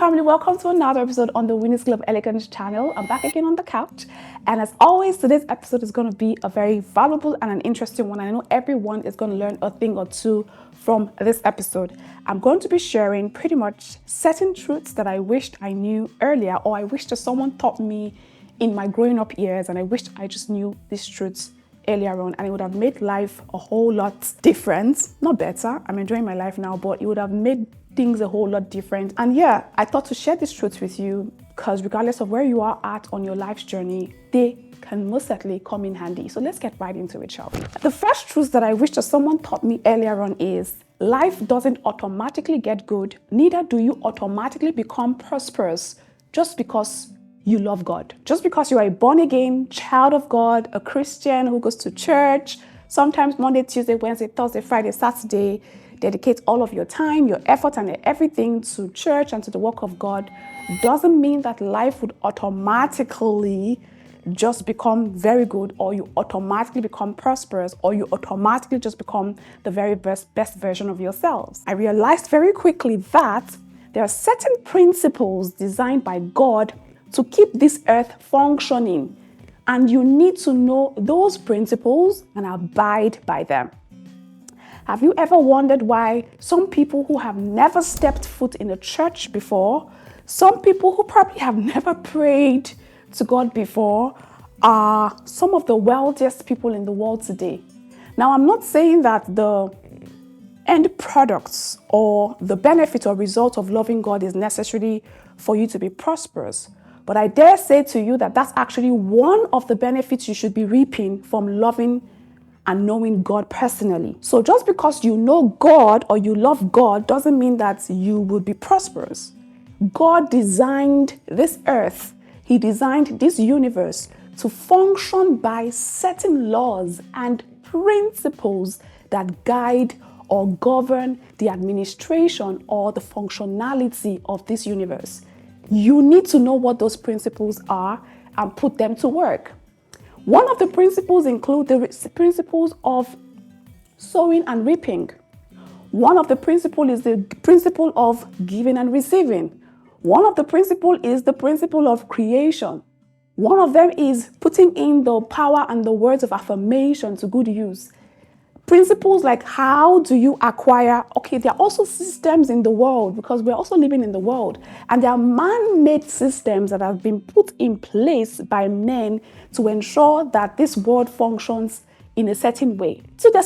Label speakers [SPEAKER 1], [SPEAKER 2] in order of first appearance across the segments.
[SPEAKER 1] family, welcome to another episode on the Winners Club Eloquently channel. I'm back again on the couch, and as always, today's episode is going to be a very valuable and an interesting one. I know everyone is going to learn a thing or two from this episode. I'm going to be sharing pretty much certain truths that I wished I knew earlier, or I wished that someone taught me in my growing up years, and I wished I just knew these truths earlier on, and it would have made life a whole lot different. Not better, I'm enjoying my life now, but it would have made things a whole lot different. And yeah, I thought to share this truth with you because regardless of where you are at on your life's journey, they can most certainly come in handy. So let's get right into it, shall we? The first truth that I wish that someone taught me earlier on is life doesn't automatically get good, neither do you automatically become prosperous just because you love God. Just because you are a born-again child of God, a Christian who goes to church, sometimes Monday, Tuesday, Wednesday, Thursday, Friday, Saturday, dedicate all of your time, your effort, and everything to church and to the work of God, doesn't mean that life would automatically just become very good, or you automatically become prosperous, or you automatically just become the very best version of yourselves. I realized very quickly that there are certain principles designed by God to keep this earth functioning, and you need to know those principles and abide by them. Have you ever wondered why some people who have never stepped foot in a church before, some people who probably have never prayed to God before, are some of the wealthiest people in the world today? Now, I'm not saying that the end products or the benefit or result of loving God is necessary for you to be prosperous, but I dare say to you that that's actually one of the benefits you should be reaping from loving and knowing God personally. So just because you know God or you love God doesn't mean that you will be prosperous. God designed this earth, He designed this universe to function by certain laws and principles that guide or govern the administration or the functionality of this universe. You need to know what those principles are and put them to work. One of the principles include the principles of sowing and reaping. One of the principles is the principle of giving and receiving. One of the principles is the principle of creation. One of them is putting in the power and the words of affirmation to good use. Principles like how do you acquire, there are also systems in the world because we're also living in the world, and there are man-made systems that have been put in place by men to ensure that this world functions in a certain way. So there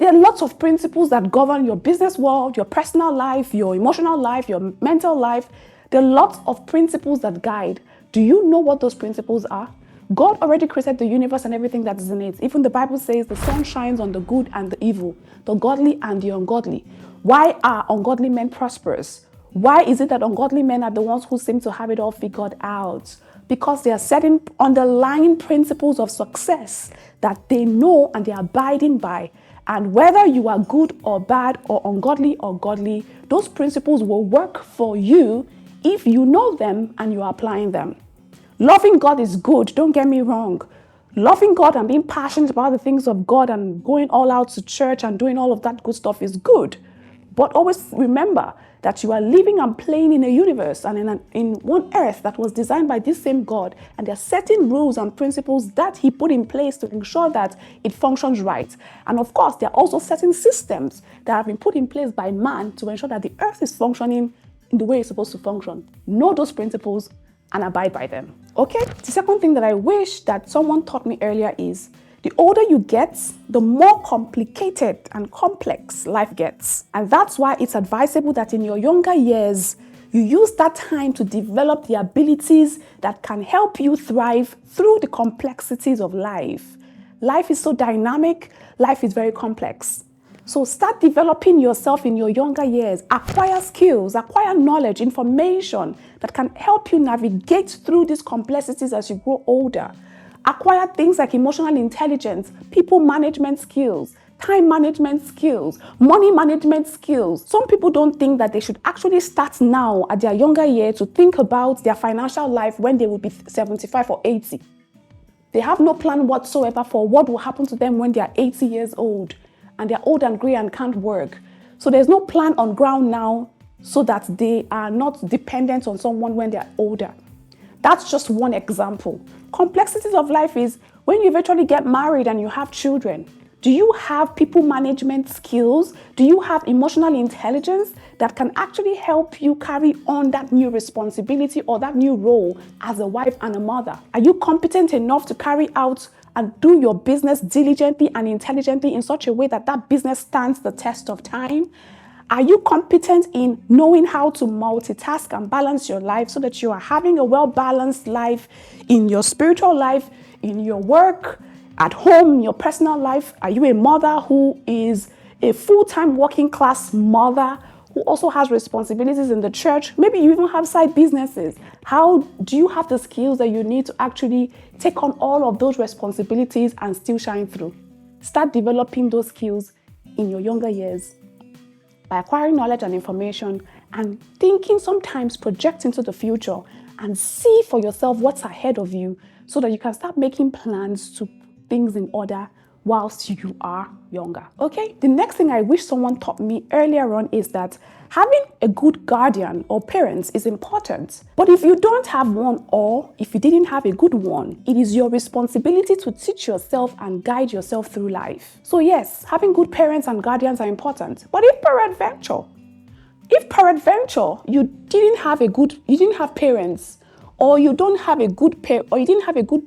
[SPEAKER 1] are lots of principles that govern your business world, your personal life, your emotional life, your mental life. There are lots of principles that guide. Do you know what those principles are? God already created the universe and everything that is in it. Even the Bible says the sun shines on the good and the evil, the godly and the ungodly. Why are ungodly men prosperous? Why is it that ungodly men are the ones who seem to have it all figured out? Because they are setting underlying principles of success that they know and they are abiding by. And whether you are good or bad or ungodly or godly, those principles will work for you if you know them and you are applying them. Loving God is good, don't get me wrong. Loving God and being passionate about the things of God and going all out to church and doing all of that good stuff is good. But always remember that you are living and playing in a universe and in one earth that was designed by this same God. And there are certain rules and principles that He put in place to ensure that it functions right. And of course, there are also certain systems that have been put in place by man to ensure that the earth is functioning in the way it's supposed to function. Know those principles and abide by them. Okay? The second thing that I wish that someone taught me earlier is the older you get, the more complicated and complex life gets. And that's why it's advisable that in your younger years, you use that time to develop the abilities that can help you thrive through the complexities of life. Life is so dynamic, life is very complex. So start developing yourself in your younger years. Acquire skills, acquire knowledge, information that can help you navigate through these complexities as you grow older. Acquire things like emotional intelligence, people management skills, time management skills, money management skills. Some people don't think that they should actually start now at their younger year to think about their financial life when they will be 75 or 80. They have no plan whatsoever for what will happen to them when they are 80 years old and they're old and gray and can't work. So there's no plan on ground now so that they are not dependent on someone when they're older. That's just one example. Complexities of life is when you eventually get married and you have children. Do you have people management skills? Do you have emotional intelligence that can actually help you carry on that new responsibility or that new role as a wife and a mother? Are you competent enough to carry out and do your business diligently and intelligently in such a way that that business stands the test of time? Are you competent in knowing how to multitask and balance your life so that you are having a well-balanced life in your spiritual life, in your work, at home, in your personal life? Are you a mother who is a full-time working class mother who also has responsibilities in the church? Maybe you even have side businesses. How do you have the skills that you need to actually take on all of those responsibilities and still shine through? Start developing those skills in your younger years by acquiring knowledge and information and thinking, sometimes project into the future and see for yourself what's ahead of you so that you can start making plans to put things in order whilst you are younger. Okay? The next thing I wish someone taught me earlier on is that having a good guardian or parents is important. But if you don't have one, or if you didn't have a good one, it is your responsibility to teach yourself and guide yourself through life. So yes, having good parents and guardians are important. But if peradventure you didn't have parents, or you didn't have a good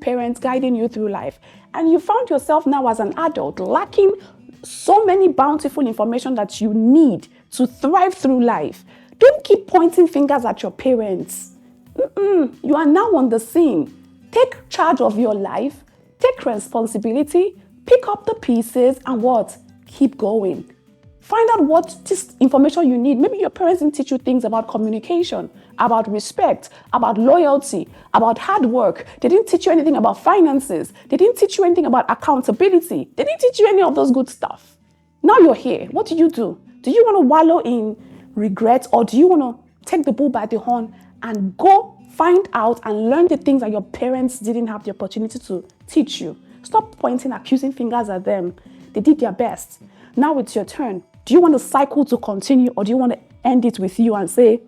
[SPEAKER 1] parent guiding you through life, and you found yourself now as an adult lacking so many bountiful information that you need to thrive through life, don't keep pointing fingers at your parents. You are now on the scene. Take charge of your life, take responsibility, pick up the pieces, and what? Keep going. Find out what this information you need. Maybe your parents didn't teach you things about communication, about respect, about loyalty, about hard work. They didn't teach you anything about finances. They didn't teach you anything about accountability. They didn't teach you any of those good stuff. Now you're here. What do? Do you want to wallow in regret, or do you want to take the bull by the horn and go find out and learn the things that your parents didn't have the opportunity to teach you? Stop pointing accusing fingers at them. They did their best. Now it's your turn. Do you want the cycle to continue, or do you want to end it with you and say,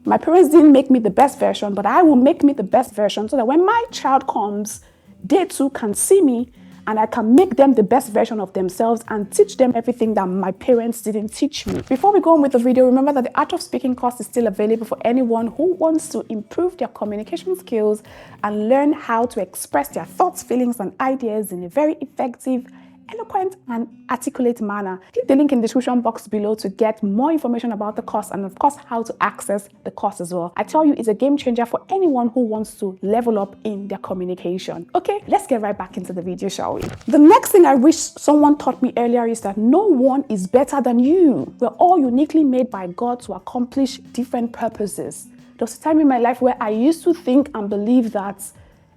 [SPEAKER 1] my parents didn't make me the best version, but I will make me the best version so that when my child comes, they too can see me and I can make them the best version of themselves and teach them everything that my parents didn't teach me. Before we go on with the video, remember that the Art of Speaking course is still available for anyone who wants to improve their communication skills and learn how to express their thoughts, feelings, and ideas in a very effective, eloquent, and articulate manner. Click the link in the description box below to get more information about the course and of course how to access the course as well. I tell you, it's a game changer for anyone who wants to level up in their communication. Okay, let's get right back into the video, shall we? The next thing I wish someone taught me earlier is that no one is better than you. We're all uniquely made by God to accomplish different purposes. There was a time in my life where I used to think and believe that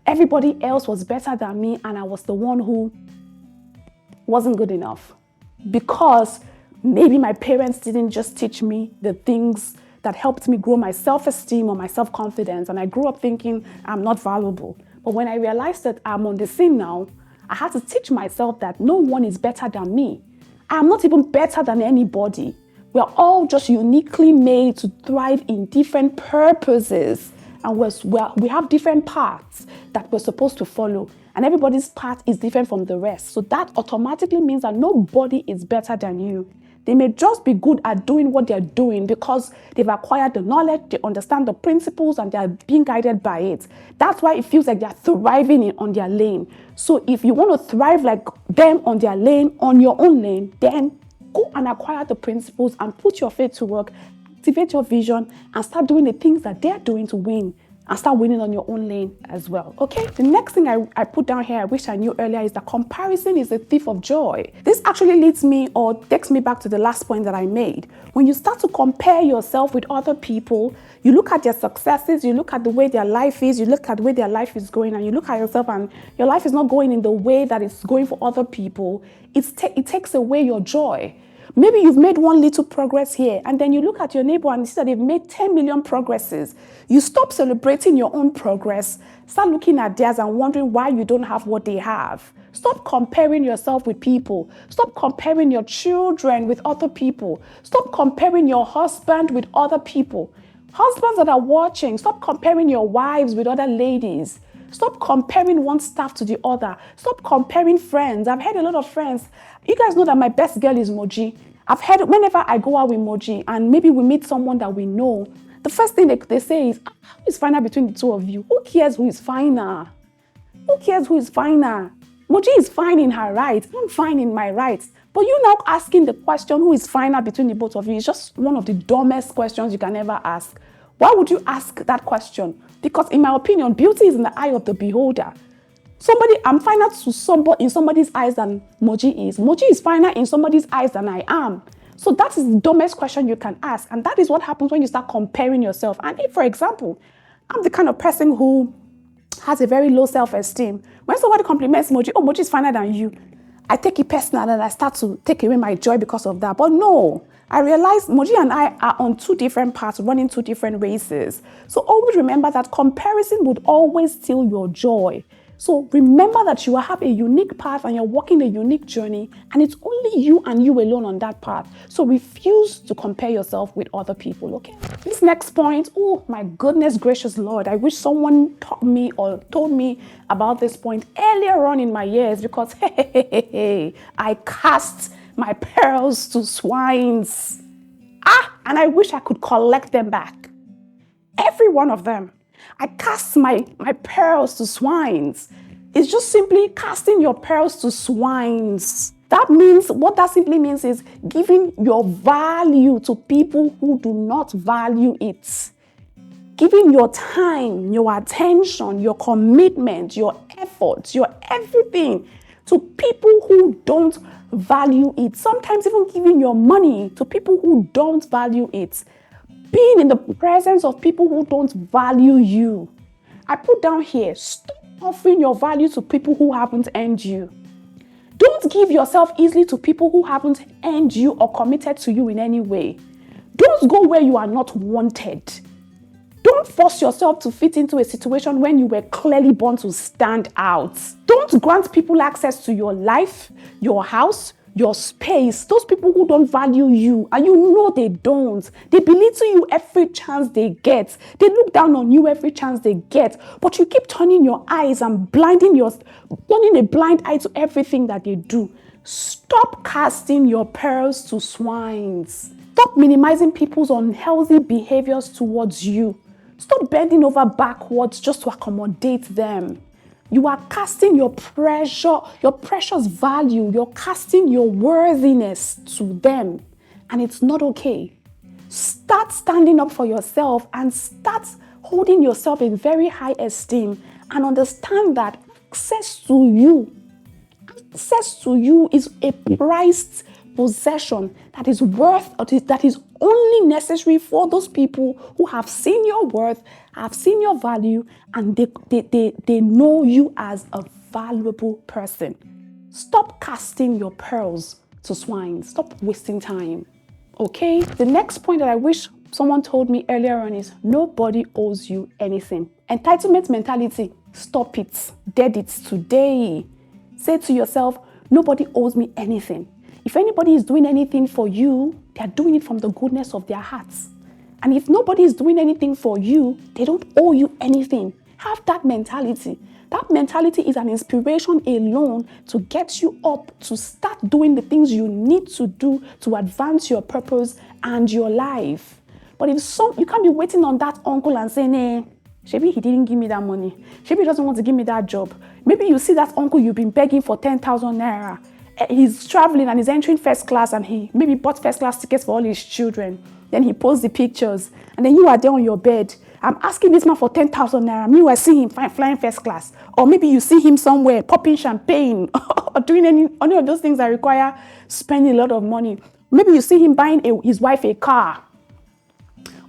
[SPEAKER 1] everybody else was better than me and I was the one who wasn't good enough, because maybe my parents didn't just teach me the things that helped me grow my self-esteem or my self-confidence, and I grew up thinking I'm not valuable. But when I realized that I'm on the scene now, I had to teach myself that no one is better than me. I'm not even better than anybody. We're all just uniquely made to thrive in different purposes, and we have different paths that we're supposed to follow. And everybody's path is different from the rest. So that automatically means that nobody is better than you. They may just be good at doing what they're doing because they've acquired the knowledge, they understand the principles, and they're being guided by it. That's why it feels like they're thriving on their lane. So if you want to thrive like them on their lane, on your own lane, then go and acquire the principles and put your faith to work, activate your vision, and start doing the things that they're doing to win. And start winning on your own lane as well, okay? The next thing I put down here, I wish I knew earlier, is that comparison is a thief of joy. This actually leads me or takes me back to the last point that I made. When you start to compare yourself with other people, you look at their successes, you look at the way their life is, you look at the way their life is going, and you look at yourself and your life is not going in the way that it's going for other people, it takes away your joy. Maybe you've made one little progress here, and then you look at your neighbor and see that they've made 10 million progresses. You stop celebrating your own progress, start looking at theirs and wondering why you don't have what they have. Stop comparing yourself with people. Stop comparing your children with other people. Stop comparing your husband with other people. Husbands that are watching, stop comparing your wives with other ladies. Stop comparing one staff to the other. Stop comparing friends. I've had a lot of friends. You guys know that my best girl is Moji. I've heard whenever I go out with Moji and maybe we meet someone that we know, the first thing they say is, who is finer between the two of you? Who cares who is finer? Who cares who is finer? Moji is fine in her rights. I'm fine in my rights. But you now asking the question, who is finer between the both of you, is just one of the dumbest questions you can ever ask. Why would you ask that question? Because in my opinion, beauty is in the eye of the beholder. I'm finer to somebody in somebody's eyes than Moji is. Moji is finer in somebody's eyes than I am. So that is the dumbest question you can ask. And that is what happens when you start comparing yourself. And if, for example, I'm the kind of person who has a very low self-esteem. When somebody compliments Moji, oh, Moji is finer than you, I take it personal and I start to take away my joy because of that. But no, I realize Moji and I are on two different paths, running two different races. So always remember that comparison would always steal your joy. So remember that you have a unique path and you're walking a unique journey, and it's only you and you alone on that path. So refuse to compare yourself with other people, okay? This next point, oh my goodness gracious Lord, I wish someone taught me or told me about this point earlier on in my years, because I cast my pearls to swines. And I wish I could collect them back. Every one of them. I cast my pearls to swines. It's just simply casting your pearls to swines. What that simply means is giving your value to people who do not value it. Giving your time, your attention, your commitment, your efforts, your everything to people who don't value it. Sometimes even giving your money to people who don't value it. Being in the presence of people who don't value you. I put down here, stop offering your value to people who haven't earned you. Don't give yourself easily to people who haven't earned you or committed to you in any way. Don't go where you are not wanted. Don't force yourself to fit into a situation when you were clearly born to stand out. Don't grant people access to your life, your house, your space. Those people who don't value you, and you know they don't. They belittle you every chance they get. They look down on you every chance they get. But you keep turning your eyes and turning a blind eye to everything that they do. Stop casting your pearls to swines. Stop minimizing people's unhealthy behaviors towards you. Stop bending over backwards just to accommodate them. You are casting your precious value, you're casting your worthiness to them, and it's not okay. Start standing up for yourself and start holding yourself in very high esteem, and understand that access to you is a prized possession that is only necessary for those people who have seen your worth, have seen your value, and they know you as a valuable person. Stop casting your pearls to swine. Stop wasting time. Okay? The next point that I wish someone told me earlier on is nobody owes you anything. Entitlement mentality. Stop it. Dead it today. Say to yourself, nobody owes me anything. If anybody is doing anything for you, they are doing it from the goodness of their hearts. And if nobody is doing anything for you, they don't owe you anything. Have that mentality. That mentality is an inspiration alone to get you up to start doing the things you need to do to advance your purpose and your life. But you can't be waiting on that uncle and saying, hey, maybe he didn't give me that money. Maybe he doesn't want to give me that job. Maybe you see that uncle you've been begging for 10,000 naira. He's traveling and he's entering first class, and he maybe bought first class tickets for all his children. Then he posts the pictures, and then you are there on your bed. I'm asking this man for 10,000 naira. Meanwhile, I see him flying first class. Or maybe you see him somewhere popping champagne or doing any of those things that require spending a lot of money. Maybe you see him buying his wife a car,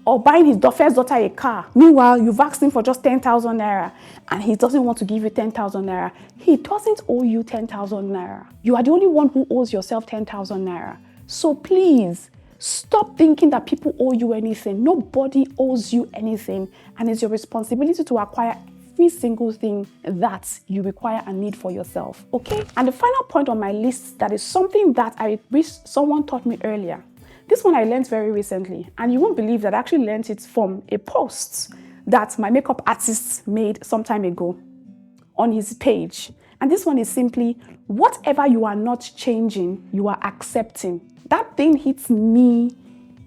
[SPEAKER 1] or buying his first daughter a car. Meanwhile, you've asked him for just 10,000 naira, and he doesn't want to give you 10,000 naira. He doesn't owe you 10,000 naira. You are the only one who owes yourself 10,000 naira. So please, stop thinking that people owe you anything. Nobody owes you anything. And it's your responsibility to acquire every single thing that you require and need for yourself. Okay? And the final point on my list, that is something that I wish someone taught me earlier. This one I learned very recently. And you won't believe that I actually learned it from a post that my makeup artist made some time ago on his page. And this one is simply, whatever you are not changing, you are accepting. That thing hits me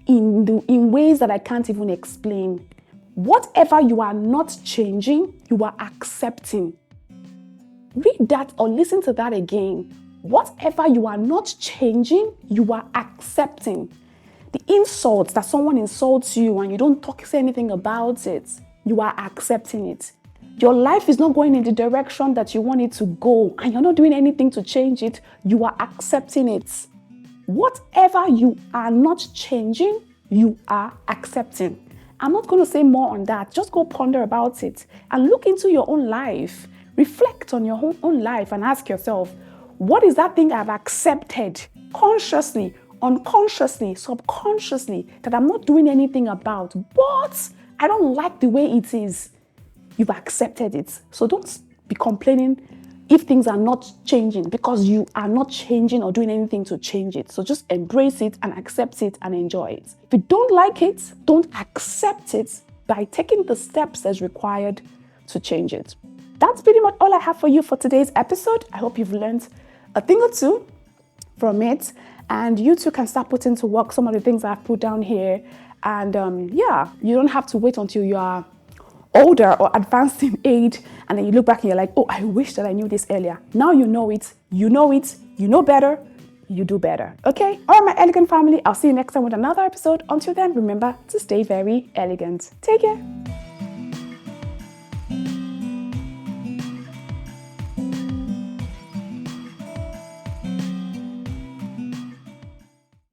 [SPEAKER 1] in ways that I can't even explain. Whatever you are not changing, you are accepting. Read that or listen to that again. Whatever you are not changing, you are accepting. The insults that someone insults you and you don't say anything about it, you are accepting it. Your life is not going in the direction that you want it to go and you're not doing anything to change it, you are accepting it. Whatever you are not changing, you are accepting. I'm not going to say more on that. Just go ponder about it and look into your own life. Reflect on your own life and ask yourself, what is that thing I've accepted consciously, unconsciously, subconsciously that I'm not doing anything about, but I don't like the way it is? You've accepted it. So don't be complaining if things are not changing, because you are not changing or doing anything to change it. So just embrace it and accept it and enjoy it. If you don't like it, don't accept it by taking the steps as required to change it. That's pretty much all I have for you for today's episode. I hope you've learned a thing or two from it, and you too can start putting to work some of the things I've put down here. And you don't have to wait until you are older or advanced in age and then you look back and you're like, oh, I wish that I knew this earlier. Now you know it, you know better, you do better. Okay? All right, my elegant family, I'll see you next time with another episode. Until then, remember to stay very elegant. Take care.